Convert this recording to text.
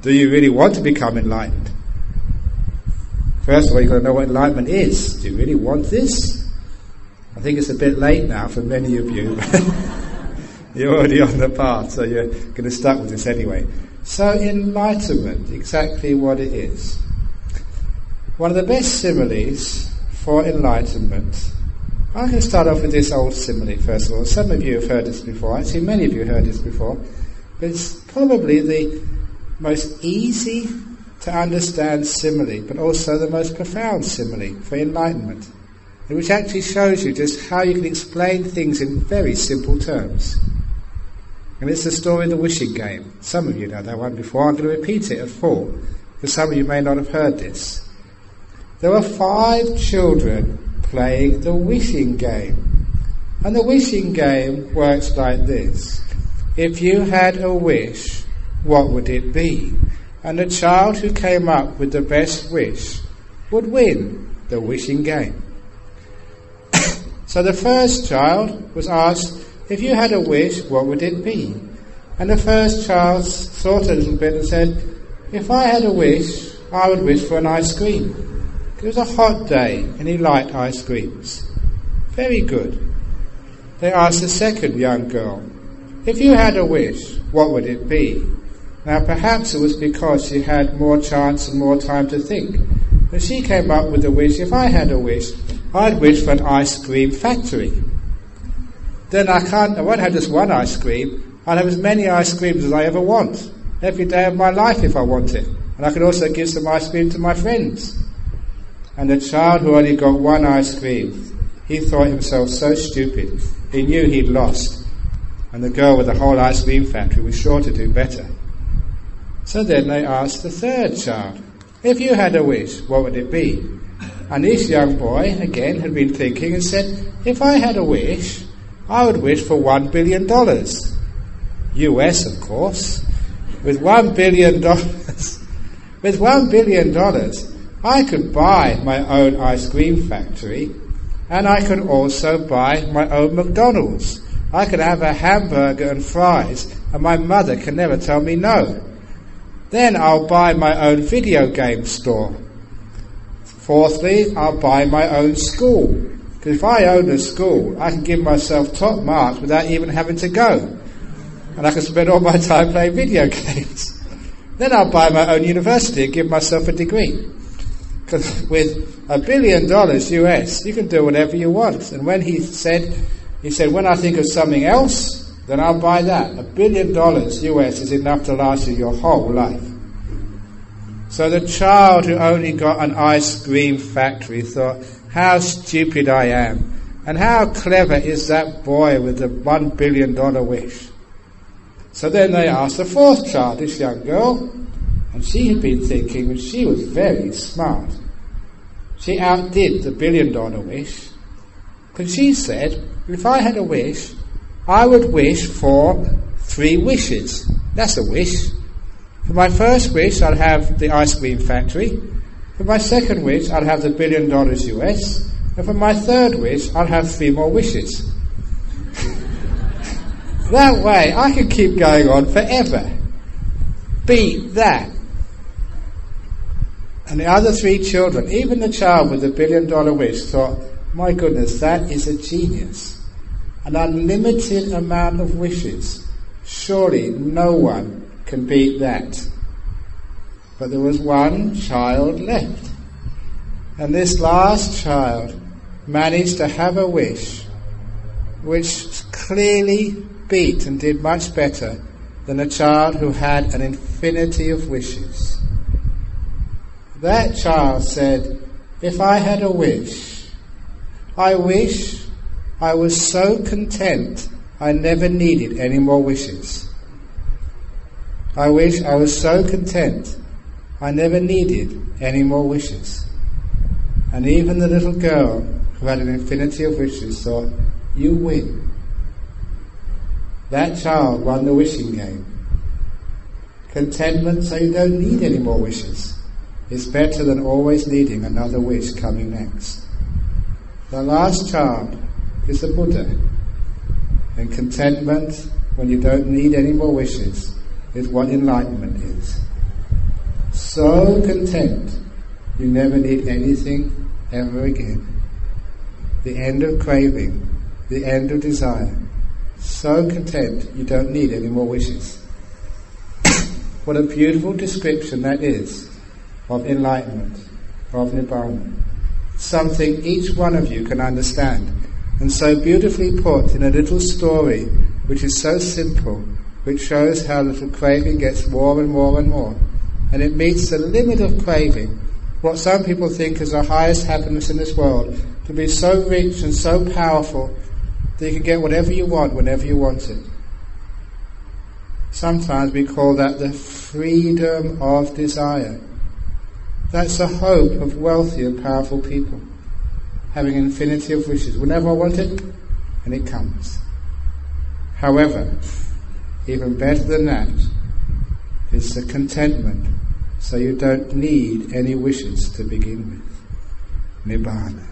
Do you really want to become enlightened? First of all, you've got to know what enlightenment is. Do you really want this? I think it's a bit late now for many of you. You're already on the path, so you're going to start with this anyway. So enlightenment, exactly what it is. One of the best similes for enlightenment, I'm going to start off with this old simile first of all. Some of you have heard this before, actually many of you have heard this before, but it's probably the most easy to understand simile, but also the most profound simile for enlightenment, which actually shows you just how you can explain things in very simple terms. And it's the story of the wishing game. Some of you know that one before. I'm going to repeat it at full, because some of you may not have heard this. There were 5 children playing the wishing game. And the wishing game works like this. If you had a wish, what would it be? And the child who came up with the best wish would win the wishing game. So the first child was asked, if you had a wish, what would it be? And the first child thought a little bit and said, if I had a wish, I would wish for an ice cream. It was a hot day and he liked ice creams. Very good. They asked the second young girl, if you had a wish, what would it be? Now perhaps it was because she had more chance and more time to think. But she came up with the wish, if I had a wish, I'd wish for an ice cream factory. Then I won't have just one ice cream, I'll have as many ice creams as I ever want, every day of my life if I want it. And I can also give some ice cream to my friends. And the child who only got one ice cream, he thought himself so stupid, he knew he'd lost. And the girl with the whole ice cream factory was sure to do better. So then they asked the third child, if you had a wish, what would it be? And this young boy, again, had been thinking and said, if I had a wish, I would wish for $1 billion. US, of course. With $1 billion, with $1 billion, I could buy my own ice cream factory, and I could also buy my own McDonald's. I could have a hamburger and fries, and my mother can never tell me no. Then I'll buy my own video game store. Fourthly, I'll buy my own school. Because if I own a school, I can give myself top marks without even having to go. And I can spend all my time playing video games. Then I'll buy my own university and give myself a degree. Because with $1 billion US, you can do whatever you want. And when he said, when I think of something else, then I'll buy that. $1 billion US is enough to last you your whole life. So the child who only got an ice cream factory thought, how stupid I am. And how clever is that boy with the $1 billion wish. So then they asked the fourth child, this young girl, and she had been thinking, and she was very smart. She outdid the $1 billion wish, because she said, if I had a wish, I would wish for 3 wishes. That's a wish. For my first wish, I'd have the ice cream factory. For my second wish, I'd have the $1 billion US. And for my third wish, I'd have 3 more wishes. That way, I can keep going on forever. Beat that. And the other 3 children, even the child with the $1 billion wish, thought, my goodness, that is a genius. An unlimited amount of wishes. Surely no one can beat that. But there was one child left. And this last child managed to have a wish which clearly beat and did much better than a child who had an infinity of wishes. That child said, if I had a wish, I wish I was so content I never needed any more wishes. I wish I was so content I never needed any more wishes. And even the little girl who had an infinity of wishes thought, you win. That child won the wishing game. Contentment so you don't need any more wishes is better than always needing another wish coming next. The last child is the Buddha. And contentment when you don't need any more wishes is what enlightenment is. So content, you never need anything ever again. The end of craving, the end of desire. So content, you don't need any more wishes. What a beautiful description that is of enlightenment, of Nibbana. Something each one of you can understand, and so beautifully put in a little story which is so simple, which shows how little craving gets more and more and more, and it meets the limit of craving, what some people think is the highest happiness in this world, to be so rich and so powerful that you can get whatever you want whenever you want it. Sometimes we call that the freedom of desire. That's the hope of wealthy and powerful people, having an infinity of wishes. Whenever I want it, and it comes. However, even better than that is the contentment, so you don't need any wishes to begin with. Nibbana.